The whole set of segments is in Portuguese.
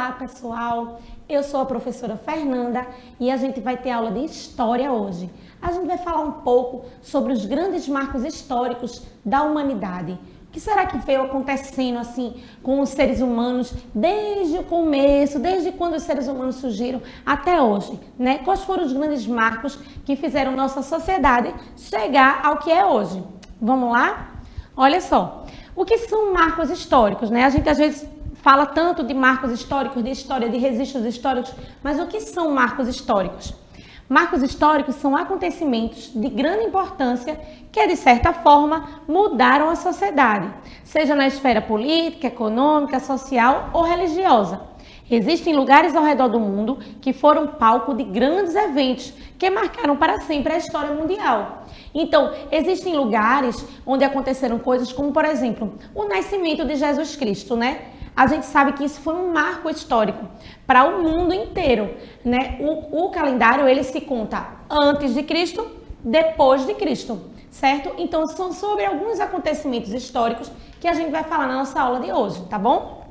Olá, pessoal! Eu sou a professora Fernanda e a gente vai ter aula de História hoje. A gente vai falar um pouco sobre os grandes marcos históricos da humanidade. O que será que veio acontecendo assim com os seres humanos desde o começo, desde quando os seres humanos surgiram até hoje, né? Quais foram os grandes marcos que fizeram nossa sociedade chegar ao que é hoje? Vamos lá? Olha só, o que são marcos históricos, né? A gente às vezes fala tanto de marcos históricos, de história, de registros históricos, mas o que são marcos históricos? Marcos históricos são acontecimentos de grande importância que, de certa forma, mudaram a sociedade, seja na esfera política, econômica, social ou religiosa. Existem lugares ao redor do mundo que foram palco de grandes eventos que marcaram para sempre a história mundial. Então, existem lugares onde aconteceram coisas como, por exemplo, o nascimento de Jesus Cristo, né? A gente sabe que isso foi um marco histórico para o mundo inteiro, né? O calendário, ele se conta antes de Cristo, depois de Cristo, certo? Então, são sobre alguns acontecimentos históricos que a gente vai falar na nossa aula de hoje, tá bom?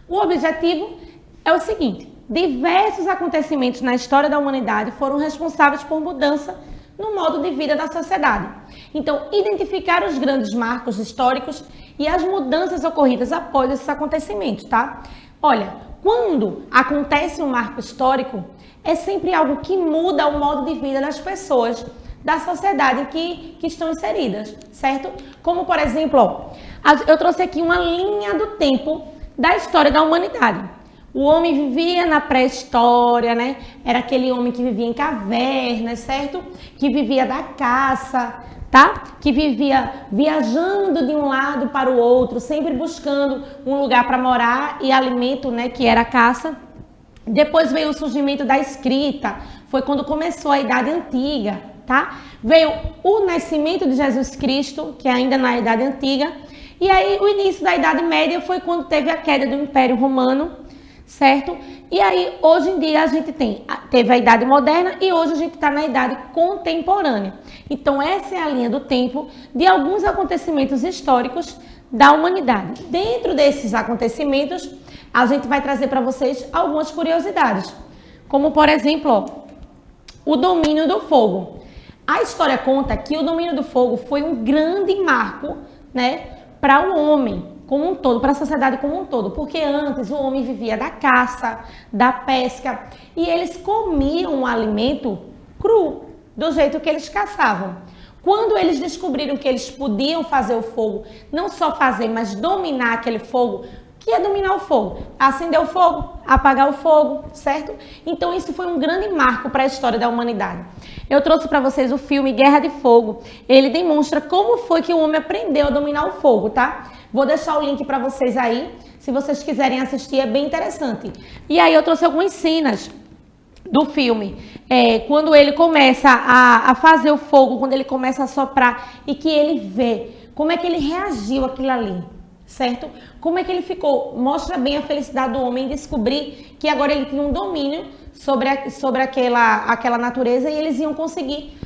O objetivo é o seguinte: diversos acontecimentos na história da humanidade foram responsáveis por mudança no modo de vida da sociedade. Então, identificar os grandes marcos históricos e as mudanças ocorridas após esses acontecimentos, tá? Olha, quando acontece um marco histórico, é sempre algo que muda o modo de vida das pessoas, da sociedade que estão inseridas, certo? Como, por exemplo, ó, eu trouxe aqui uma linha do tempo da história da humanidade. O homem vivia na pré-história, né? Era aquele homem que vivia em cavernas, certo? Que vivia da caça, tá? Que vivia viajando de um lado para o outro, sempre buscando um lugar para morar e alimento, né? Que era a caça. Depois veio o surgimento da escrita, foi quando começou a Idade Antiga, tá? Veio o nascimento de Jesus Cristo, que é ainda na Idade Antiga. E aí o início da Idade Média foi quando teve a queda do Império Romano, certo? E aí, hoje em dia, a gente teve a Idade Moderna e hoje a gente está na Idade Contemporânea. Então, essa é a linha do tempo de alguns acontecimentos históricos da humanidade. Dentro desses acontecimentos, a gente vai trazer para vocês algumas curiosidades, como, por exemplo, ó, o domínio do fogo. A história conta que o domínio do fogo foi um grande marco, né, para o homem como um todo, para a sociedade como um todo, porque antes o homem vivia da caça, da pesca, e eles comiam o alimento cru, do jeito que eles caçavam. Quando eles descobriram que eles podiam fazer o fogo, não só fazer, mas dominar aquele fogo, o que é dominar o fogo? Acender o fogo, apagar o fogo, certo? Então isso foi um grande marco para a história da humanidade. Eu trouxe para vocês o filme Guerra de Fogo. Ele demonstra como foi que o homem aprendeu a dominar o fogo, tá? Vou deixar o link para vocês aí, se vocês quiserem assistir, é bem interessante. E aí eu trouxe algumas cenas do filme, quando ele começa a fazer o fogo, quando ele começa a soprar e que ele vê como é que ele reagiu àquilo ali, certo? Como é que ele ficou? Mostra bem a felicidade do homem em descobrir que agora ele tinha um domínio sobre aquela natureza e eles iam conseguir.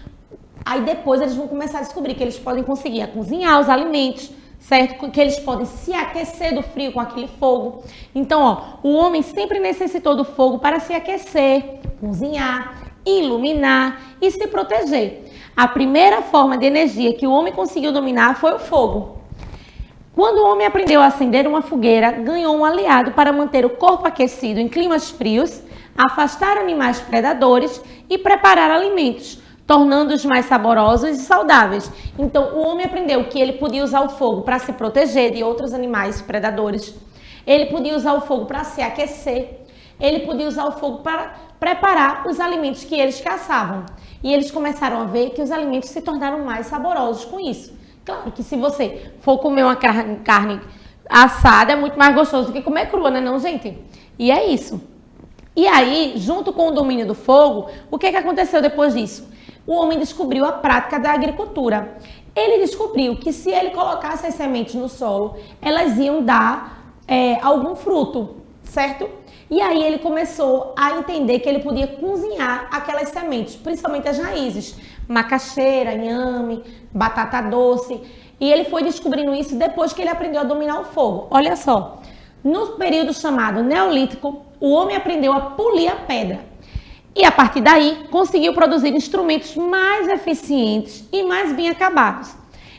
Aí depois eles vão começar a descobrir que eles podem conseguir cozinhar os alimentos, certo? Que eles podem se aquecer do frio com aquele fogo. Então, ó, o homem sempre necessitou do fogo para se aquecer, cozinhar, iluminar e se proteger. A primeira forma de energia que o homem conseguiu dominar foi o fogo. Quando o homem aprendeu a acender uma fogueira, ganhou um aliado para manter o corpo aquecido em climas frios, afastar animais predadores e preparar alimentos, tornando-os mais saborosos e saudáveis. Então, o homem aprendeu que ele podia usar o fogo para se proteger de outros animais predadores, ele podia usar o fogo para se aquecer, ele podia usar o fogo para preparar os alimentos que eles caçavam. E eles começaram a ver que os alimentos se tornaram mais saborosos com isso. Claro que se você for comer uma carne assada, é muito mais gostoso do que comer crua, né não, gente? E é isso. E aí, junto com o domínio do fogo, o que aconteceu depois disso? O homem descobriu a prática da agricultura. Ele descobriu que se ele colocasse as sementes no solo, elas iam dar algum fruto, certo? E aí ele começou a entender que ele podia cozinhar aquelas sementes, principalmente as raízes, macaxeira, inhame, batata doce. E ele foi descobrindo isso depois que ele aprendeu a dominar o fogo. Olha só, No período chamado Neolítico, o homem aprendeu a polir a pedra. E a partir daí, conseguiu produzir instrumentos mais eficientes e mais bem acabados.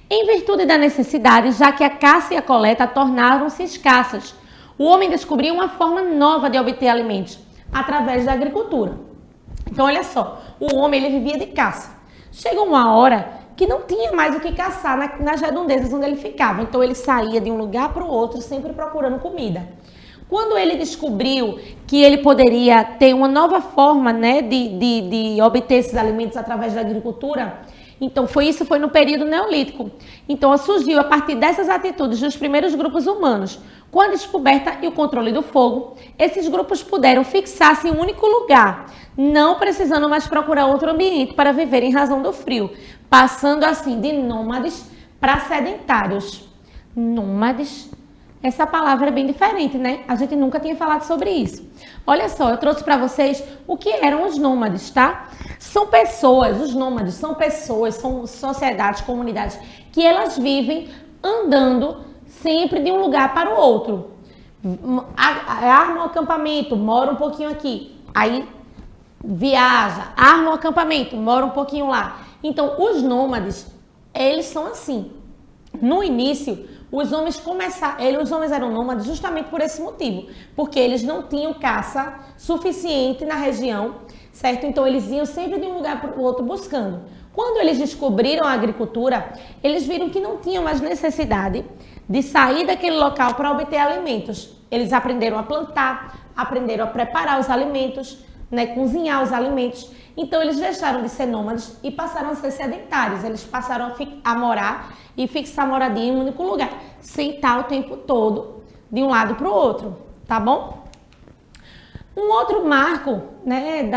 Em virtude da necessidade, já que a caça e a coleta tornaram-se escassas, o homem descobriu uma forma nova de obter alimentos, através da agricultura. Então, olha só, o homem ele vivia de caça. Chegou uma hora que não tinha mais o que caçar nas redondezas onde ele ficava. Então, ele saía de um lugar para o outro, sempre procurando comida. Quando ele descobriu que ele poderia ter uma nova forma, né, de obter esses alimentos através da agricultura, então foi no período Neolítico. Então surgiu a partir dessas atitudes dos primeiros grupos humanos. Com a descoberta e o controle do fogo, esses grupos puderam fixar-se em um único lugar, não precisando mais procurar outro ambiente para viver em razão do frio, passando assim de nômades para sedentários. Nômades. Essa palavra é bem diferente, né? A gente nunca tinha falado sobre isso. Olha só, eu trouxe para vocês o que eram os nômades, tá? São pessoas, os nômades são pessoas, são sociedades, comunidades, que elas vivem andando sempre de um lugar para o outro. Arma um acampamento, mora um pouquinho aqui. Aí viaja, arma um acampamento, mora um pouquinho lá. Então, os nômades, eles são assim. No início, os homens eram nômades justamente por esse motivo, porque eles não tinham caça suficiente na região, certo? Então eles iam sempre de um lugar para o outro buscando. Quando eles descobriram a agricultura, eles viram que não tinham mais necessidade de sair daquele local para obter alimentos. Eles aprenderam a plantar, aprenderam a preparar os alimentos, né, cozinhar os alimentos. Então eles deixaram de ser nômades e passaram a ser sedentários. Eles passaram a morar e fixar moradia em um único lugar, sem estar o tempo todo de um lado para o outro, tá bom? Um outro marco, né,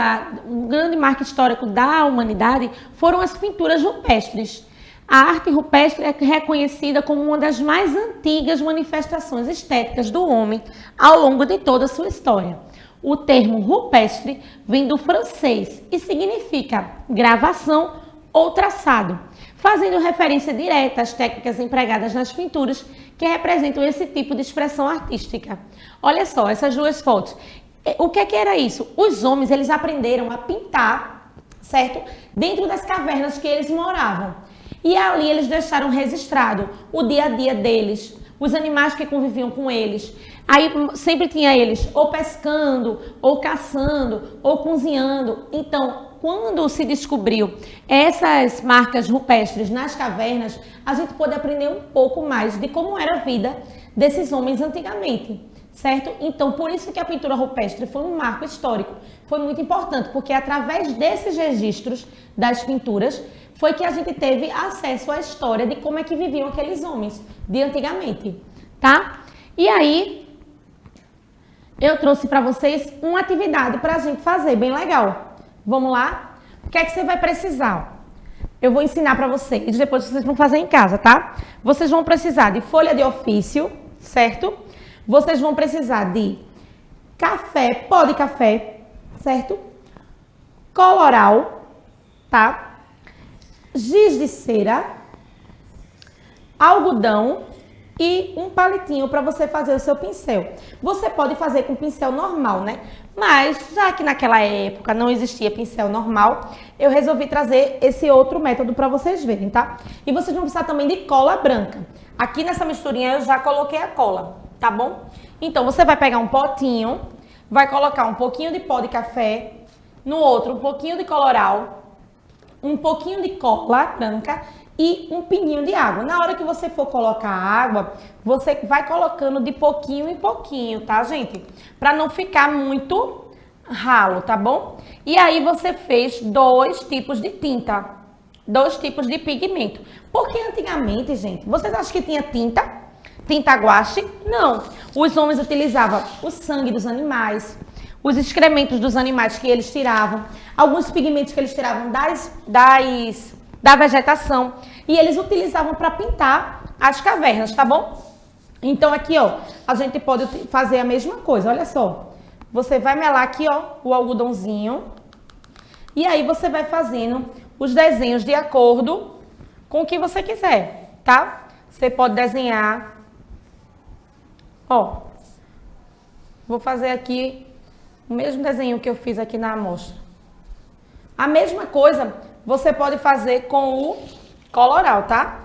um grande marco histórico da humanidade foram as pinturas rupestres. A arte rupestre é reconhecida como uma das mais antigas manifestações estéticas do homem ao longo de toda a sua história. O termo rupestre vem do francês e significa gravação ou traçado, fazendo referência direta às técnicas empregadas nas pinturas que representam esse tipo de expressão artística. Olha só, essas duas fotos. O que era isso? Os homens, eles aprenderam a pintar, certo? Dentro das cavernas que eles moravam. E ali eles deixaram registrado o dia a dia deles, os animais que conviviam com eles. Aí sempre tinha eles ou pescando, ou caçando, ou cozinhando. Então, quando se descobriu essas marcas rupestres nas cavernas, a gente pôde aprender um pouco mais de como era a vida desses homens antigamente, certo? Então, por isso que a pintura rupestre foi um marco histórico, foi muito importante, porque através desses registros das pinturas, foi que a gente teve acesso à história de como é que viviam aqueles homens de antigamente, tá? E aí, eu trouxe para vocês uma atividade para a gente fazer, bem legal. Vamos lá? O que é que você vai precisar? Eu vou ensinar para vocês, depois vocês vão fazer em casa, tá? Vocês vão precisar de folha de ofício, certo? Vocês vão precisar de café, pó de café, certo? Coloral, tá? Giz de cera, algodão e um palitinho para você fazer o seu pincel. Você pode fazer com pincel normal, né? Mas, já que naquela época não existia pincel normal, eu resolvi trazer esse outro método para vocês verem, tá? E vocês vão precisar também de cola branca. Aqui nessa misturinha eu já coloquei a cola, tá bom? Então, você vai pegar um potinho, vai colocar um pouquinho de pó de café, no outro um pouquinho de coloral, um pouquinho de cola branca e um pinguinho de água. Na hora que você for colocar a água, você vai colocando de pouquinho em pouquinho, tá, gente? Para não ficar muito ralo, tá bom? E aí você fez 2 tipos de tinta, 2 tipos de pigmento. Porque antigamente, gente, vocês acham que tinha tinta? Tinta guache? Não. Os homens utilizavam o sangue dos animais, os excrementos dos animais que eles tiravam, alguns pigmentos que eles tiravam da vegetação, e eles utilizavam para pintar as cavernas, tá bom? Então aqui, ó, a gente pode fazer a mesma coisa, olha só. Você vai melar aqui, ó, o algodãozinho, e aí você vai fazendo os desenhos de acordo com o que você quiser, tá? Você pode desenhar, ó, Vou fazer aqui o mesmo desenho que eu fiz aqui na amostra. A mesma coisa você pode fazer com o coloral, tá?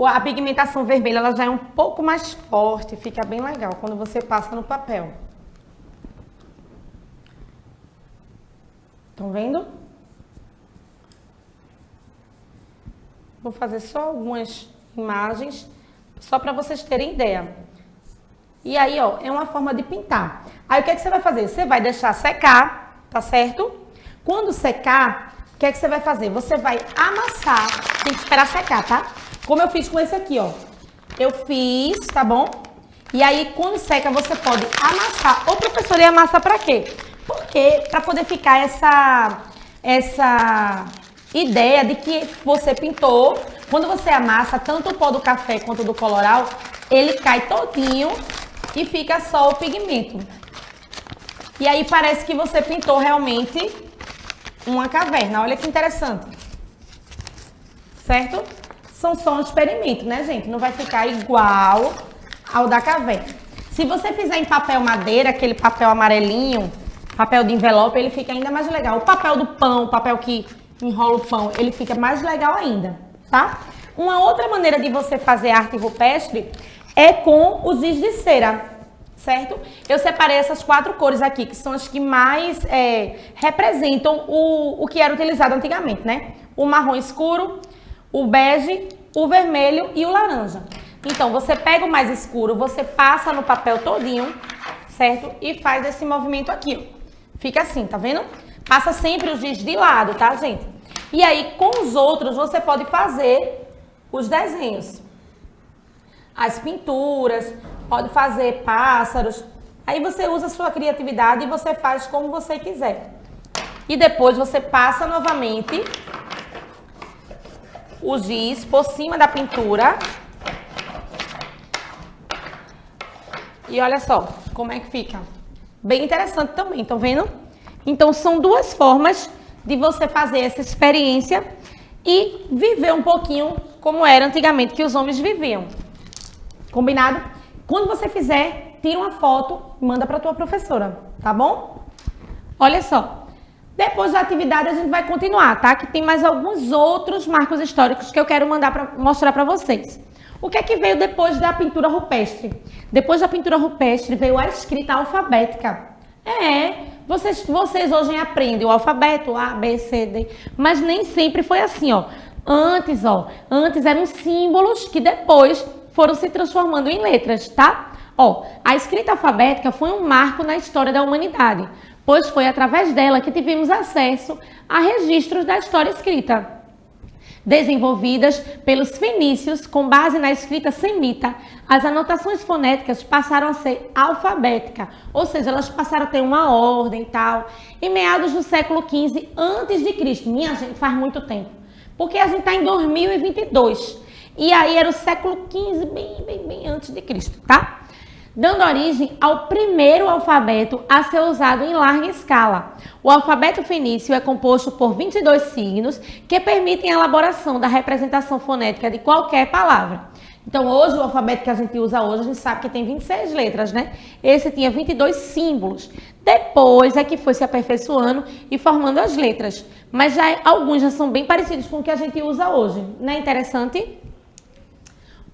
A pigmentação vermelha ela já é um pouco mais forte, fica bem legal quando você passa no papel. Estão vendo? Vou fazer só algumas imagens, só para vocês terem ideia. E aí, ó, é uma forma de pintar. Aí, o que é que você vai fazer? Você vai deixar secar, tá certo? Quando secar, o que é que você vai fazer? Você vai amassar, tem que esperar secar, tá? Como eu fiz com esse aqui, ó. Eu fiz, tá bom? E aí, quando seca, você pode amassar. Ô, professora, e amassa pra quê? Porque, pra poder ficar essa ideia de que você pintou, quando você amassa, tanto o pó do café quanto do coloral, ele cai todinho e fica só o pigmento. E aí parece que você pintou realmente uma caverna. Olha que interessante. Certo? São só um experimento, né, gente? Não vai ficar igual ao da caverna. Se você fizer em papel madeira, aquele papel amarelinho, papel de envelope, ele fica ainda mais legal. O papel do pão, o papel que enrola o pão, ele fica mais legal ainda, tá? Uma outra maneira de você fazer arte rupestre é com os giz de cera, certo? Eu separei essas 4 cores aqui, que são as que mais representam o que era utilizado antigamente, né? O marrom escuro, o bege, o vermelho e o laranja. Então, você pega o mais escuro, você passa no papel todinho, certo? E faz esse movimento aqui, ó. Fica assim, tá vendo? Passa sempre o giz de lado, tá, gente? E aí, com os outros, você pode fazer os desenhos. As pinturas, pode fazer pássaros. Aí você usa a sua criatividade e você faz como você quiser. E depois você passa novamente o giz por cima da pintura. E olha só como é que fica. Bem interessante também, estão vendo? Então, são 2 formas de você fazer essa experiência e viver um pouquinho como era antigamente que os homens viviam. Combinado? Quando você fizer, tira uma foto e manda para a tua professora, tá bom? Olha só. Depois da atividade a gente vai continuar, tá? Que tem mais alguns outros marcos históricos que eu quero mostrar para vocês. O que é que veio depois da pintura rupestre? Depois da pintura rupestre veio a escrita alfabética. Vocês hoje aprendem o alfabeto, A, B, C, D, mas nem sempre foi assim, ó. Antes eram símbolos que depois foram se transformando em letras, tá? Ó, a escrita alfabética foi um marco na história da humanidade, pois foi através dela que tivemos acesso a registros da história escrita. Desenvolvidas pelos fenícios com base na escrita semita, as anotações fonéticas passaram a ser alfabéticas, ou seja, elas passaram a ter uma ordem e tal, em meados do século XV a.C. Minha gente, faz muito tempo, porque a gente está em 2022, e aí era o século XV, bem antes de Cristo, tá? Dando origem ao primeiro alfabeto a ser usado em larga escala. O alfabeto fenício é composto por 22 signos que permitem a elaboração da representação fonética de qualquer palavra. Então, hoje, o alfabeto que a gente usa hoje, a gente sabe que tem 26 letras, né? Esse tinha 22 símbolos. Depois é que foi se aperfeiçoando e formando as letras. Mas alguns já são bem parecidos com o que a gente usa hoje. Não é interessante?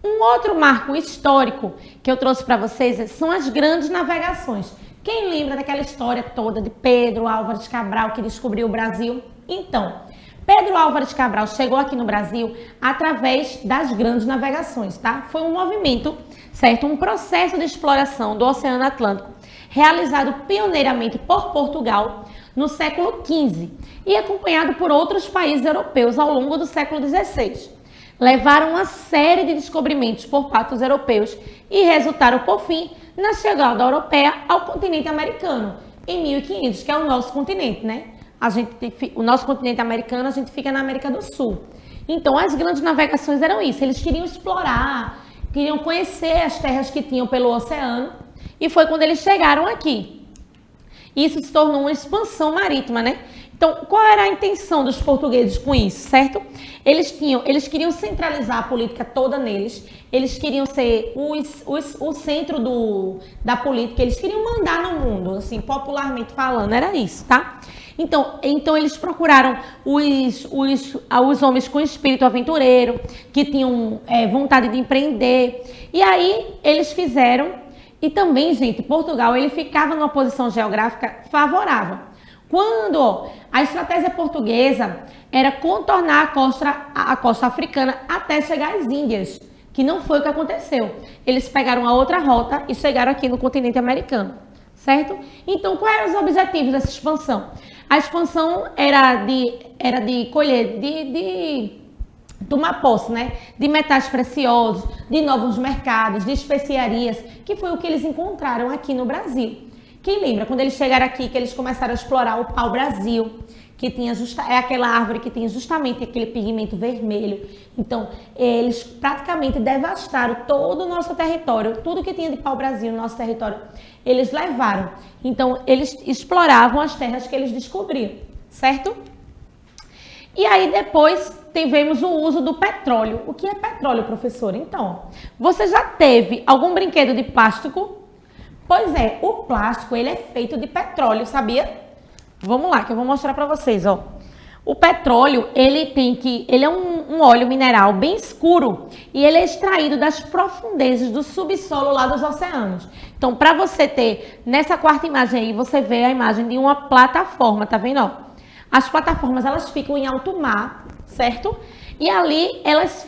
Um outro marco histórico que eu trouxe para vocês são as grandes navegações. Quem lembra daquela história toda de Pedro Álvares Cabral que descobriu o Brasil? Então, Pedro Álvares Cabral chegou aqui no Brasil através das grandes navegações, tá? Foi um movimento, certo? Um processo de exploração do Oceano Atlântico realizado pioneiramente por Portugal no século XV e acompanhado por outros países europeus ao longo do século XVI. Levaram uma série de descobrimentos por parte dos europeus e resultaram, por fim, na chegada europeia ao continente americano, em 1500, que é o nosso continente, né? O nosso continente americano, a gente fica na América do Sul. Então, as grandes navegações eram isso, eles queriam explorar, queriam conhecer as terras que tinham pelo oceano, e foi quando eles chegaram aqui. Isso se tornou uma expansão marítima, né? Então, qual era a intenção dos portugueses com isso, certo? Eles queriam centralizar a política toda neles, eles queriam ser o centro da política, eles queriam mandar no mundo, assim, popularmente falando, era isso, tá? Então eles procuraram os homens com espírito aventureiro, que tinham vontade de empreender, e aí eles fizeram, e também, gente, Portugal, ele ficava numa posição geográfica favorável. Quando a estratégia portuguesa era contornar a costa africana até chegar às Índias, que não foi o que aconteceu. Eles pegaram a outra rota e chegaram aqui no continente americano, certo? Então, quais eram os objetivos dessa expansão? A expansão era de colher, de tomar posse, né? De metais preciosos, de novos mercados, de especiarias, que foi o que eles encontraram aqui no Brasil. Quem lembra, quando eles chegaram aqui, que eles começaram a explorar o pau-brasil, que tinha aquela árvore que tem justamente aquele pigmento vermelho. Então, eles praticamente devastaram todo o nosso território, tudo que tinha de pau-brasil no nosso território, eles levaram. Então, eles exploravam as terras que eles descobriam, certo? E aí, depois, tivemos o uso do petróleo. O que é petróleo, professora? Então, você já teve algum brinquedo de plástico? Pois é, o plástico, ele é feito de petróleo, sabia? Vamos lá, que eu vou mostrar para vocês, ó. O petróleo, ele é um óleo mineral bem escuro e ele é extraído das profundezas do subsolo lá dos oceanos. Então, para você ter, nessa quarta imagem aí, você vê a imagem de uma plataforma, tá vendo, ó? As plataformas, elas ficam em alto mar, certo? E ali,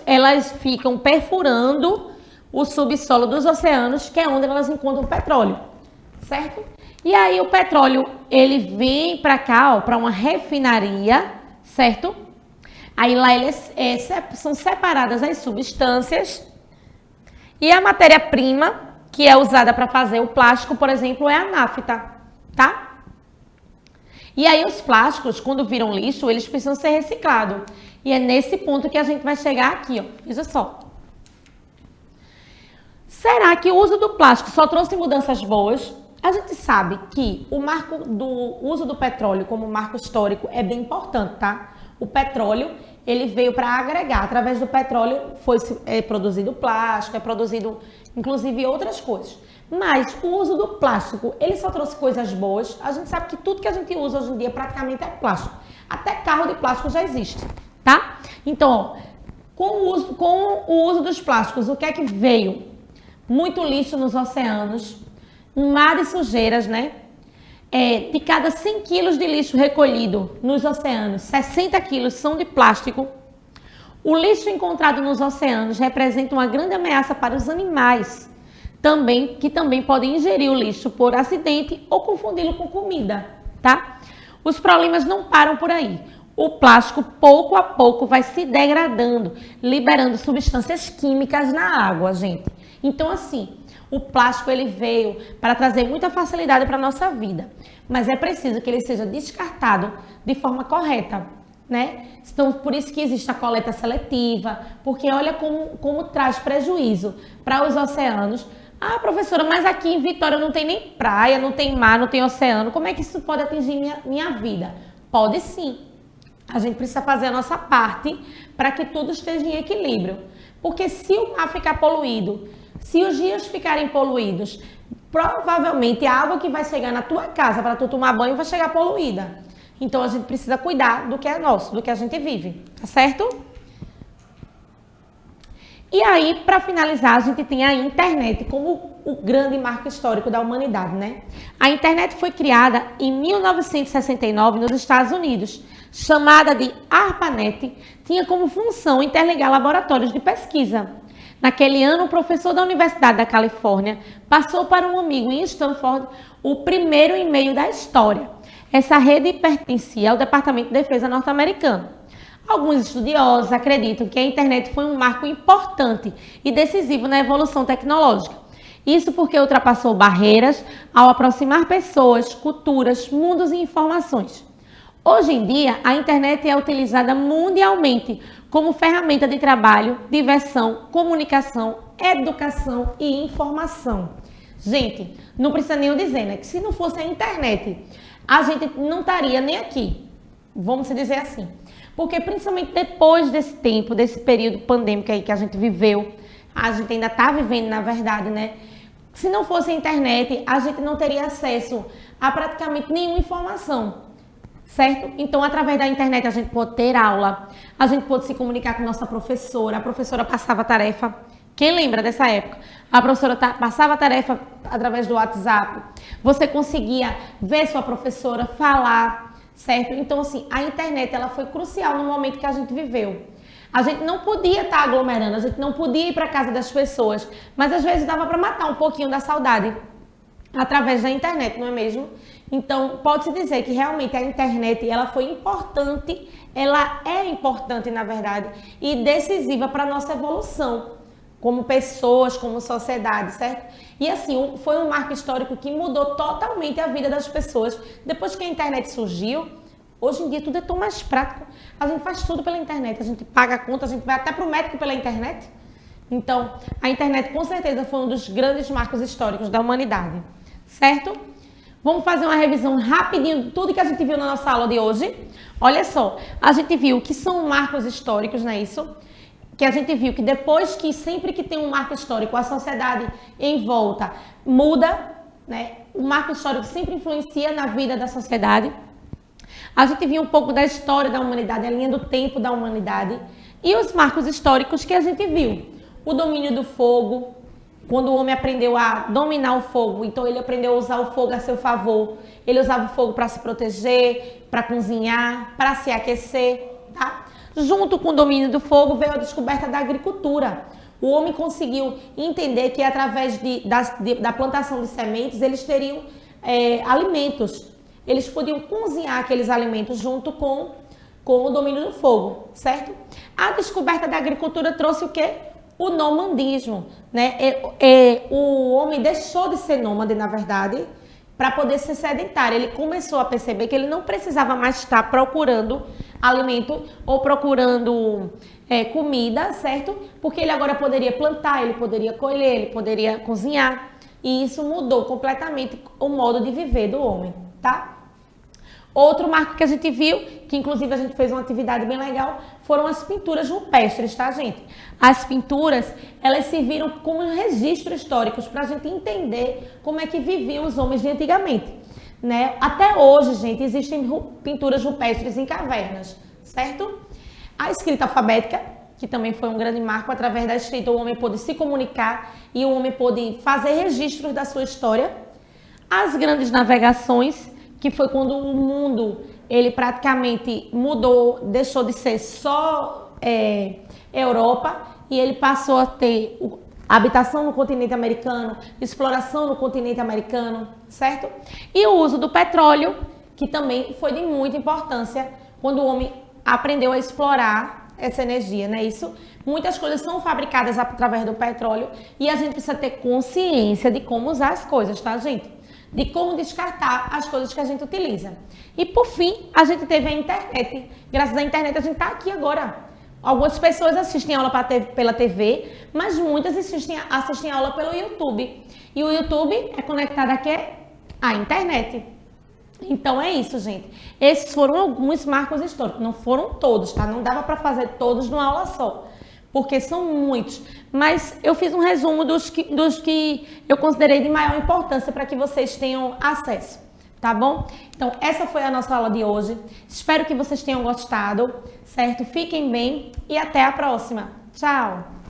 elas ficam perfurando o subsolo dos oceanos, que é onde elas encontram petróleo, certo? E aí o petróleo, ele vem para cá, ó, para uma refinaria, certo? Aí lá são separadas as substâncias e a matéria-prima que é usada para fazer o plástico, por exemplo, é a nafta, tá? E aí os plásticos, quando viram lixo, eles precisam ser reciclados. E é nesse ponto que a gente vai chegar aqui, ó. Veja só. Será que o uso do plástico só trouxe mudanças boas? A gente sabe que o marco do uso do petróleo como marco histórico é bem importante, tá? O petróleo, ele veio para agregar. Através do petróleo foi produzido plástico, é produzido inclusive outras coisas. Mas o uso do plástico, ele só trouxe coisas boas. A gente sabe que tudo que a gente usa hoje em dia praticamente é plástico. Até carro de plástico já existe, tá? Então, ó, com o uso dos plásticos, o que é que veio? Muito lixo nos oceanos, um mar de sujeiras, né? De cada 100 quilos de lixo recolhido nos oceanos, 60 quilos são de plástico. O lixo encontrado nos oceanos representa uma grande ameaça para os animais, que também podem ingerir o lixo por acidente ou confundi-lo com comida, tá? Os problemas não param por aí. O plástico, pouco a pouco, vai se degradando, liberando substâncias químicas na água, gente. Então, assim, o plástico, ele veio para trazer muita facilidade para a nossa vida, mas é preciso que ele seja descartado de forma correta, né? Então, por isso que existe a coleta seletiva, porque olha como traz prejuízo para os oceanos. Ah, professora, mas aqui em Vitória não tem nem praia, não tem mar, não tem oceano, como é que isso pode atingir minha vida? Pode sim. A gente precisa fazer a nossa parte para que tudo esteja em equilíbrio, porque se o mar ficar poluído, se os rios ficarem poluídos, provavelmente a água que vai chegar na tua casa para tu tomar banho vai chegar poluída. Então a gente precisa cuidar do que é nosso, do que a gente vive, tá certo? E aí, para finalizar, a gente tem a internet como o grande marco histórico da humanidade, né? A internet foi criada em 1969 nos Estados Unidos, chamada de ARPANET, tinha como função interligar laboratórios de pesquisa. Naquele ano, o professor da Universidade da Califórnia passou para um amigo em Stanford o primeiro e-mail da história. Essa rede pertencia ao Departamento de Defesa norte-americano. Alguns estudiosos acreditam que a internet foi um marco importante e decisivo na evolução tecnológica. Isso porque ultrapassou barreiras ao aproximar pessoas, culturas, mundos e informações. Hoje em dia, a internet é utilizada mundialmente como ferramenta de trabalho, diversão, comunicação, educação e informação. Gente, não precisa nem eu dizer, né? Que se não fosse a internet, a gente não estaria nem aqui, Vamos dizer assim. Porque principalmente depois desse tempo, desse período pandêmico aí que a gente viveu, a gente ainda está vivendo, na verdade, né? Se não fosse a internet, a gente não teria acesso a praticamente nenhuma informação, certo? Então, através da internet, a gente pode ter aula, a gente pode se comunicar com nossa professora, a professora passava a tarefa. Quem lembra dessa época? A professora passava a tarefa através do WhatsApp, você conseguia ver sua professora, falar, certo? Então, assim, a internet ela foi crucial no momento que a gente viveu. A gente não podia estar aglomerando, a gente não podia ir para casa das pessoas, mas às vezes dava para matar um pouquinho da saudade através da internet, não é mesmo? Então, pode-se dizer que realmente a internet ela foi importante, ela é importante, na verdade, e decisiva para a nossa evolução como pessoas, como sociedade, certo? E assim, foi um marco histórico que mudou totalmente a vida das pessoas. Depois que a internet surgiu, hoje em dia tudo é tão mais prático. A gente faz tudo pela internet, a gente paga a conta, a gente vai até para o médico pela internet. Então, a internet com certeza foi um dos grandes marcos históricos da humanidade, certo? Vamos fazer uma revisão rapidinho de tudo que a gente viu na nossa aula de hoje. Olha só, a gente viu que são marcos históricos, não é isso? Que a gente viu que depois que sempre que tem um marco histórico, a sociedade em volta muda, né? O marco histórico sempre influencia na vida da sociedade. A gente viu um pouco da história da humanidade, a linha do tempo da humanidade e os marcos históricos que a gente viu. O domínio do fogo, quando o homem aprendeu a dominar o fogo, então ele aprendeu a usar o fogo a seu favor. Ele usava o fogo para se proteger, para cozinhar, para se aquecer, tá? Junto com o domínio do fogo veio a descoberta da agricultura. O homem conseguiu entender que através da plantação de sementes eles teriam alimentos. Eles podiam cozinhar aqueles alimentos junto com o domínio do fogo, certo? A descoberta da agricultura trouxe o quê? O nomadismo, né? O homem deixou de ser nômade, na verdade, para poder ser sedentário. Ele começou a perceber que ele não precisava mais estar procurando alimento ou procurando comida, certo? Porque ele agora poderia plantar, ele poderia colher, ele poderia cozinhar. E isso mudou completamente o modo de viver do homem, tá? Outro marco que a gente viu, que inclusive a gente fez uma atividade bem legal, foram as pinturas rupestres, tá, gente? As pinturas, elas serviram como registros históricos para a gente entender como é que viviam os homens de antigamente, né? Até hoje, gente, existem pinturas rupestres em cavernas, certo? A escrita alfabética, que também foi um grande marco, através da escrita o homem pôde se comunicar e o homem pôde fazer registros da sua história. As grandes navegações, que foi quando o mundo ele praticamente mudou, deixou de ser só Europa e ele passou a ter habitação no continente americano, exploração no continente americano, certo? E o uso do petróleo, que também foi de muita importância quando o homem aprendeu a explorar essa energia, não é isso? Muitas coisas são fabricadas através do petróleo e a gente precisa ter consciência de como usar as coisas, tá, gente? De como descartar as coisas que a gente utiliza. E por fim, a gente teve a internet. Graças à internet a gente está aqui agora. Algumas pessoas assistem aula pela TV, mas muitas assistem aula pelo YouTube. E o YouTube é conectado aqui à internet. Então é isso, gente. Esses foram alguns marcos históricos. Não foram todos, tá? Não dava para fazer todos numa aula só, porque são muitos, mas eu fiz um resumo dos que eu considerei de maior importância para que vocês tenham acesso, tá bom? Então, essa foi a nossa aula de hoje. Espero que vocês tenham gostado, certo? Fiquem bem e até a próxima. Tchau!